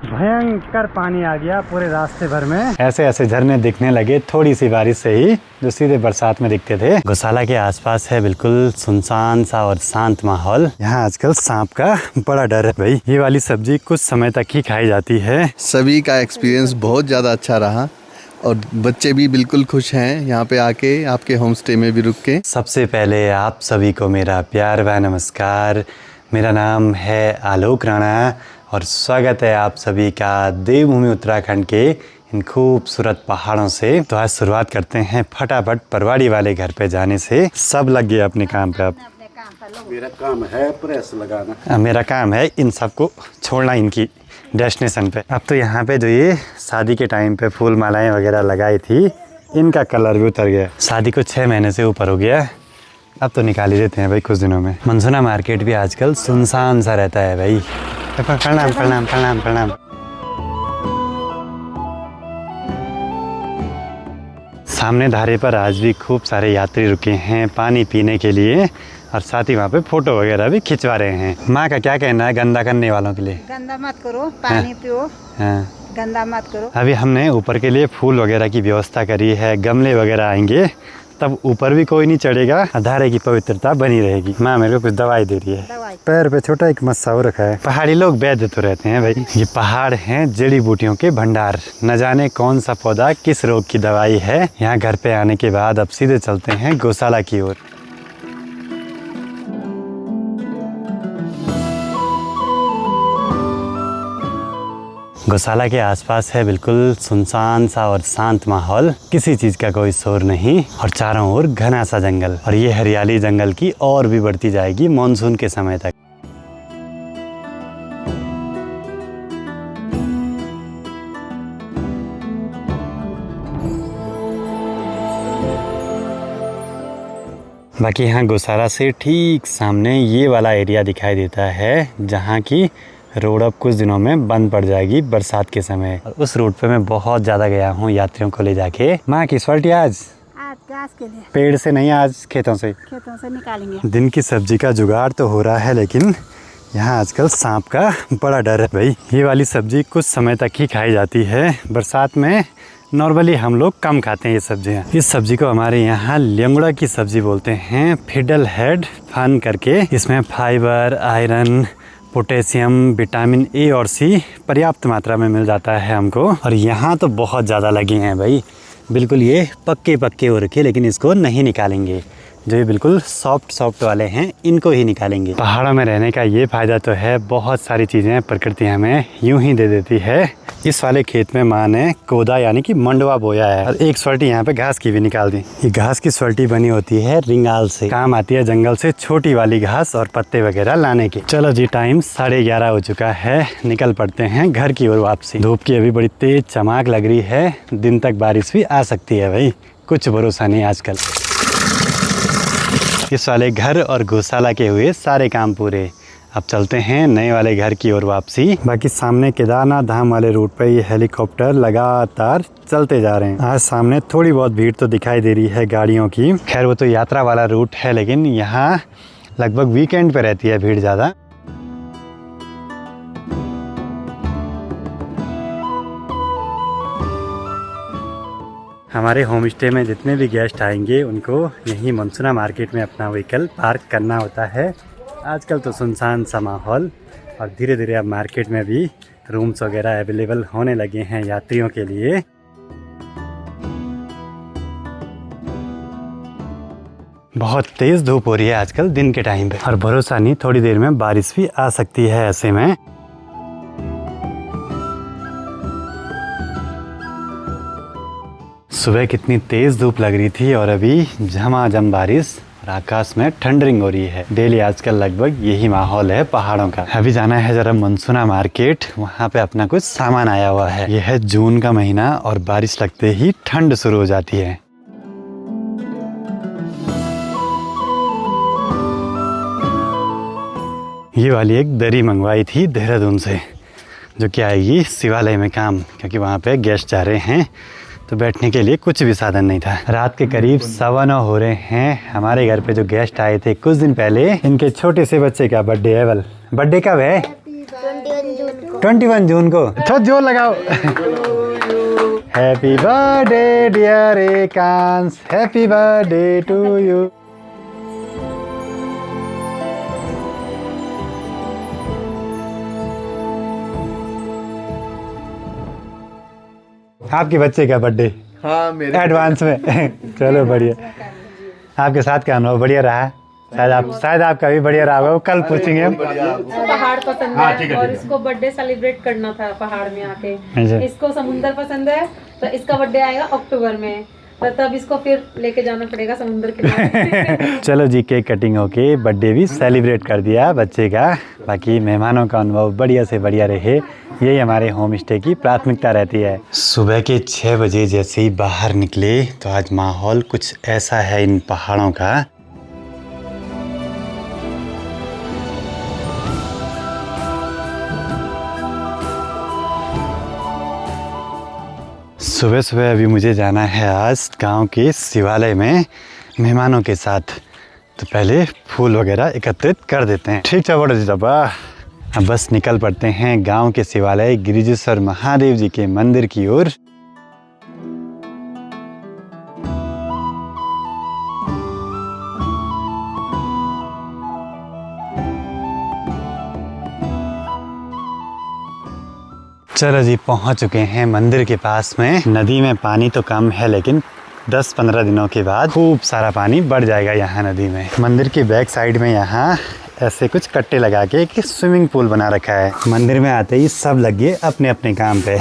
भयंकर पानी आ गया पूरे रास्ते भर में। ऐसे ऐसे झरने दिखने लगे थोड़ी सी बारिश से ही, जो सीधे बरसात में दिखते थे। गौशाला के आसपास है बिल्कुल सुनसान सा और शांत माहौल। यहाँ आजकल सांप का बड़ा डर है भाई। ये वाली सब्जी कुछ समय तक ही खाई जाती है। सभी का एक्सपीरियंस बहुत ज़्यादा अच्छा रहा और बच्चे भी बिल्कुल खुश हैं यहाँ पे आके, आपके होम स्टे में भी रुक के। सबसे पहले आप सभी को मेरा प्यार व नमस्कार। मेरा नाम है आलोक राणा और स्वागत है आप सभी का देवभूमि उत्तराखंड के इन खूबसूरत पहाड़ों से। तो आज शुरुआत करते हैं फटाफट परवाड़ी वाले घर पे जाने से। सब लग गए अपने काम पे। अब मेरा काम है प्रेस लगाना। मेरा काम है इन सबको छोड़ना इनकी डेस्टिनेशन पे। अब तो यहाँ पे जो ये शादी के टाइम पे फूल मालाएं वगैरह लगाई थी, इनका कलर भी उतर गया। शादी को 6 महीने से ऊपर हो गया। अब तो निकाल ही देते हैं भाई कुछ दिनों में। मनसुना मार्केट भी आजकल सुनसान सा रहता है भाई। प्रणाम प्रणाम प्रणाम प्रणाम। सामने धारे पर आज भी खूब सारे यात्री रुके हैं पानी पीने के लिए और साथ ही वहाँ पे फोटो वगैरह भी खिंचवा रहे हैं। माँ का क्या कहना है गंदा करने वालों के लिए? गंदा मत करो, पानी पियो। हाँ। गंदा मत करो। अभी हमने ऊपर के लिए फूल वगैरह की व्यवस्था करी है, गमले वगैरह आएंगे तब ऊपर भी कोई नहीं चढ़ेगा, धारे की पवित्रता बनी रहेगी। माँ मेरे को कुछ दवाई दे रही है। पैर पे छोटा एक मस्सा रखा है। पहाड़ी लोग वैद्य तो रहते हैं भाई। ये पहाड़ हैं जड़ी बूटियों के भंडार। न जाने कौन सा पौधा किस रोग की दवाई है। यहाँ घर पे आने के बाद अब सीधे चलते हैं गौशाला की ओर। गौशाला के आसपास है बिल्कुल सुनसान सा और शांत माहौल। किसी चीज का कोई शोर नहीं और चारों ओर घना सा जंगल। और ये हरियाली जंगल की और भी बढ़ती जाएगी मॉनसून के समय तक। बाकी यहाँ गौशाला से ठीक सामने ये वाला एरिया दिखाई देता है जहाँ की रोड अब कुछ दिनों में बंद पड़ जाएगी बरसात के समय। और उस रूट पे मैं बहुत ज़्यादा गया हूँ यात्रियों को ले जाके। माँ किस वाली आज गैस के लिए पेड़ से नहीं, आज खेतों से निकालेंगे। दिन की सब्जी का जुगाड़ तो हो रहा है लेकिन यहाँ आजकल सांप का बड़ा डर है भाई। ये वाली सब्जी कुछ समय तक ही खाई जाती है। बरसात में नॉर्मली हम लोग कम खाते हैं ये सब्जियाँ। इस सब्जी को हमारे यहाँ लेंगड़ा की सब्जी बोलते हैं, फिडल हेड फन करके। इसमें fibre, iron, potassium, vitamin A और सी पर्याप्त मात्रा में मिल जाता है हमको। और यहाँ तो बहुत ज़्यादा लगे हैं भाई। बिल्कुल ये पक्के हो रखे, लेकिन इसको नहीं निकालेंगे। जो ये बिल्कुल सॉफ्ट वाले हैं इनको ही निकालेंगे। पहाड़ों में रहने का ये फ़ायदा तो है, बहुत सारी चीज़ें प्रकृति हमें यूं ही दे देती है। इस वाले खेत में माँ ने कोदा यानी कि मंडवा बोया है और एक स्वल्टी यहाँ पे घास की भी निकाल दी। ये घास की स्वल्टी बनी होती है रिंगाल से। काम आती है जंगल से छोटी वाली घास और पत्ते वगैरह लाने की। चलो जी, टाइम 11:30 हो चुका है। निकल पड़ते हैं घर की ओर वापसी। धूप की अभी बड़ी तेज चमक लग रही है। दिन तक बारिश भी आ सकती है भाई, कुछ भरोसा नहीं आजकल। इस वाले घर और गौशाला के हुए सारे काम पूरे। अब चलते हैं नए वाले घर की ओर वापसी। बाकी सामने केदारनाथ धाम वाले रूट पे ये हेलीकॉप्टर लगातार चलते जा रहे हैं। आज सामने थोड़ी बहुत भीड़ तो दिखाई दे रही है गाड़ियों की। खैर वो तो यात्रा वाला रूट है, लेकिन यहाँ लगभग वीकेंड पे रहती है भीड़ ज़्यादा। हमारे होम स्टे में जितने भी गेस्ट आएंगे उनको यहीं मनसुना मार्केट में अपना व्हीकल पार्क करना होता है। आजकल तो सुनसान सा माहौल और धीरे धीरे अब मार्केट में भी रूम्स वगैरह अवेलेबल होने लगे हैं यात्रियों के लिए। बहुत तेज़ धूप हो रही है आजकल दिन के टाइम पे और भरोसा नहीं, थोड़ी देर में बारिश भी आ सकती है। ऐसे में सुबह कितनी तेज़ धूप लग रही थी और अभी झमाझम बारिश और आकाश में ठंडरिंग हो रही है। डेली आजकल लगभग यही माहौल है पहाड़ों का। अभी जाना है जरा मनसुना मार्केट, वहाँ पे अपना कुछ सामान आया हुआ है। यह है जून का महीना और बारिश लगते ही ठंड शुरू हो जाती है। ये वाली एक दरी मंगवाई थी देहरादून से, जो कि आएगी शिवालय में काम, क्योंकि वहाँ पे गेस्ट जा रहे हैं तो बैठने के लिए कुछ भी साधन नहीं था। रात के करीब 9:15 हो रहे हैं। हमारे घर पे जो गेस्ट आए थे कुछ दिन पहले, इनके छोटे से बच्चे का बर्थडे है। बर्थडे कब है? 21 जून को। थोड़ा जोर लगाओ। Happy birthday dear Ekansh, happy birthday to you. आपके बच्चे का बर्थडे हाँ मेरे एडवांस में। चलो बढ़िया। आपके साथ का अनुभव बढ़िया रहा? शायद आपका भी बढ़िया रहा होगा, कल पूछेंगे हम। पहाड़ पसंद है और इसको बर्थडे सेलिब्रेट करना था पहाड़ में आके। इसको समुंदर पसंद है तो इसका बर्थडे आएगा अक्टूबर में, तो तब इसको फिर लेके जाना पड़ेगा समुंदर किनारे। चलो जी, केक कटिंग होके बर्थडे भी सेलिब्रेट कर दिया बच्चे का। बाकी मेहमानों का अनुभव बढ़िया से बढ़िया रहे, यही हमारे होम स्टे की प्राथमिकता रहती है। सुबह के 6 बजे जैसे ही बाहर निकले तो आज माहौल कुछ ऐसा है इन पहाड़ों का। सुबह सुबह अभी मुझे जाना है आज गांव के शिवालय में मेहमानों के साथ, तो पहले फूल वगैरह एकत्रित कर देते हैं। ठीक है बड़ा जी साहब, अब बस निकल पड़ते हैं गांव के शिवालय गिरिजेश्वर महादेव जी के मंदिर की ओर। चलो जी, पहुंच चुके हैं मंदिर के पास में। नदी में पानी तो कम है लेकिन 10-15 दिनों के बाद खूब सारा पानी बढ़ जाएगा यहाँ नदी में। मंदिर की बैक साइड में यहाँ ऐसे कुछ कट्टे लगा के एक स्विमिंग पूल बना रखा है। मंदिर में आते ही सब लग गए अपने अपने काम पे।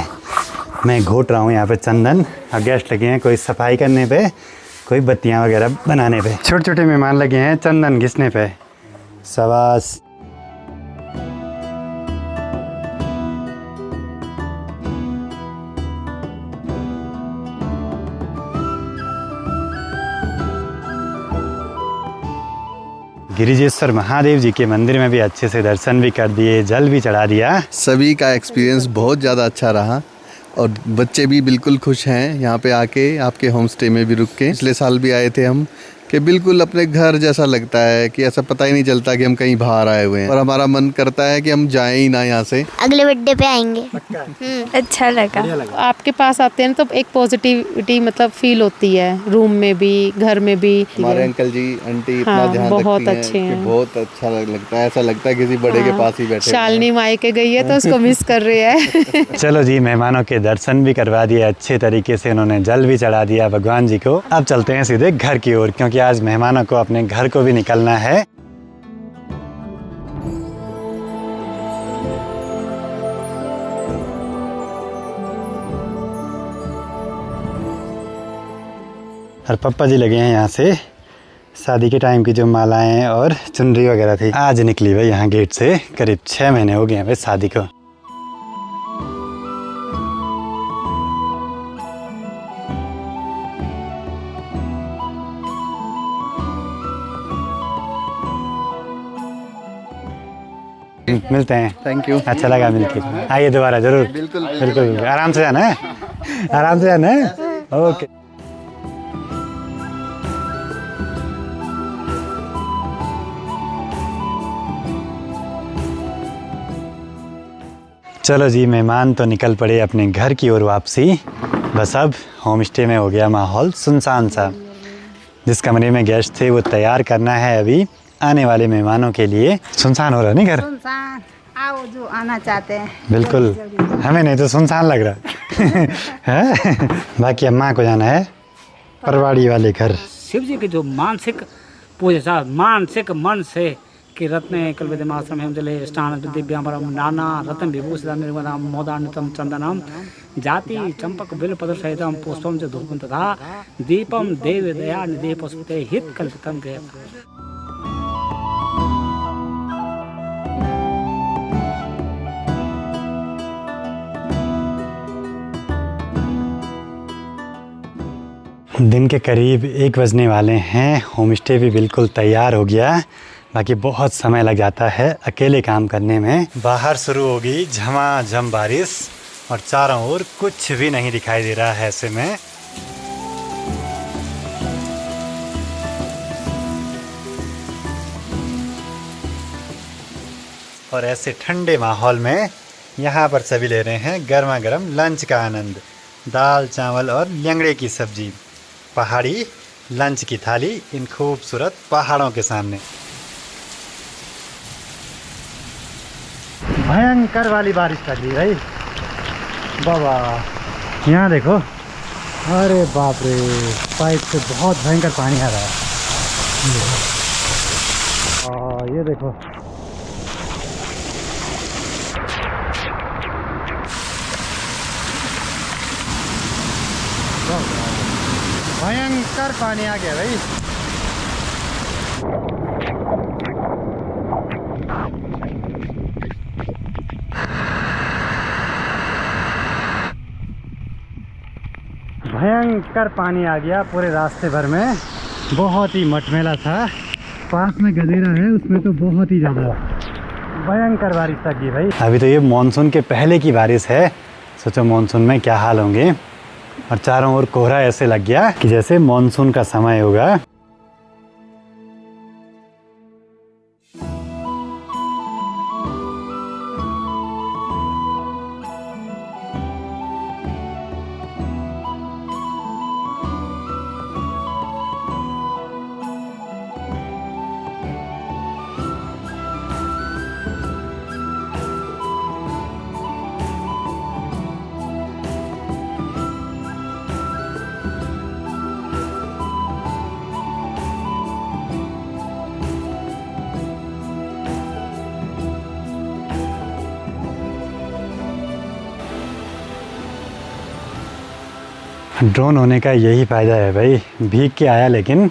मैं घोट रहा हूँ यहाँ पे चंदन, और गेस्ट लगे हैं कोई सफाई करने पे, कोई बत्तियाँ वगैरह बनाने पे। छोटे छोटे मेहमान लगे हैं चंदन घिसने पे। शाबाश। गिरिजेश्वर महादेव जी के मंदिर में भी अच्छे से दर्शन भी कर दिए, जल भी चढ़ा दिया। सभी का एक्सपीरियंस बहुत ज़्यादा अच्छा रहा और बच्चे भी बिल्कुल खुश हैं यहाँ पे आके आपके होम स्टे में भी रुक के। पिछले साल भी आए थे हम, कि बिल्कुल अपने घर जैसा लगता है कि ऐसा पता ही नहीं चलता कि हम कहीं बाहर आए हुए हैं, और हमारा मन करता है कि हम जाएं ही ना यहाँ से। अगले बर्थडे पे आएंगे। अच्छा लगा। आपके पास आते हैं तो एक पॉजिटिविटी मतलब फील होती है, रूम में भी घर में भी। हमारे अंकल जी आंटी इतना हाँ, ध्यान बहुत रखती अच्छे हैं कि हैं। बहुत अच्छा लगता है, ऐसा लगता है किसी बड़े के पास ही बैठे। शालिनी मायके गई है तो उसको मिस कर रही है। चलो जी, मेहमानों के दर्शन भी करवा दिए अच्छे तरीके से, उन्होंने जल भी चढ़ा दिया भगवान जी को। अब चलते हैं सीधे घर की ओर, क्योंकि आज मेहमानों को अपने घर को भी निकलना है। और पप्पा जी लगे हैं यहाँ से शादी के टाइम की जो मालाएं और चुनरी वगैरह थी, आज निकली भाई यहाँ गेट से। करीब 6 महीने हो गए हैं भाई शादी को। मिलते हैं। Thank you. अच्छा लगा मिलके, आइए दोबारा जरूर। बिल्कुल बिल्कुल, आराम से जाना है, आराम से जाना है। ओके। चलो जी, मेहमान तो निकल पड़े अपने घर की ओर वापसी। बस अब होम स्टे में हो गया माहौल सुनसान सा। जिस कमरे में गेस्ट थे वो तैयार करना है अभी आने वाले मेहमानों के लिए। सुनसान हो रहा नहीं घर? सुनसान, आओ जो आना चाहते हैं। बिल्कुल, हमें नहीं तो सुनसान लग रहा है। बाकी अम्मा को जाना है परवाड़ी वाले घर। शिव जी के जो मानसिक पूजा, मानसिक मन से कि रत्न कल्पदिमाश्रम हम जले स्नान दिव्यांबरम नाना रत्न विभूषितम निर्मलम मोदान्वितम चंदनम जाति चंपक बिल्वपत्र सहितम पुष्पम च धूपम तथा दीपम देव दया निधि पशुपते हित कल्पितम गया। दिन के करीब 1 बजने वाले हैं। होम स्टे भी बिल्कुल तैयार हो गया। बाकी बहुत समय लग जाता है अकेले काम करने में। बाहर शुरू होगी झमाझम बारिश और चारों ओर कुछ भी नहीं दिखाई दे रहा है ऐसे में। और ऐसे ठंडे माहौल में यहाँ पर सभी ले रहे हैं गर्मा गर्म लंच का आनंद। दाल चावल और लंगड़े की सब्जी, पहाड़ी लंच की थाली इन खूबसूरत पहाड़ों के सामने। भयंकर वाली बारिश कर दी भाई बाबा। यहाँ देखो, अरे बाप रे, पाइप से बहुत भयंकर पानी आ रहा है। और ये देखो, भयंकर पानी आ गया भाई। भयंकर पानी आ गया पूरे रास्ते भर में। बहुत ही मटमैला था। पास में गदेरा है, उसमें तो बहुत ही ज़्यादा भयंकर बारिश आ गई भाई। अभी तो ये मानसून के पहले की बारिश है। सोचो मानसून में क्या हाल होंगे। और चारों ओर कोहरा ऐसे लग गया कि जैसे मानसून का समय होगा। ड्रोन होने का यही फ़ायदा है भाई, भीग के आया लेकिन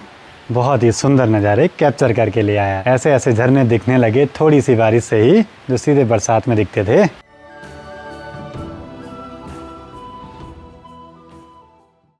बहुत ही सुंदर नज़ारे कैप्चर करके ले आया। ऐसे ऐसे झरने दिखने लगे थोड़ी सी बारिश से ही, जो सीधे बरसात में दिखते थे।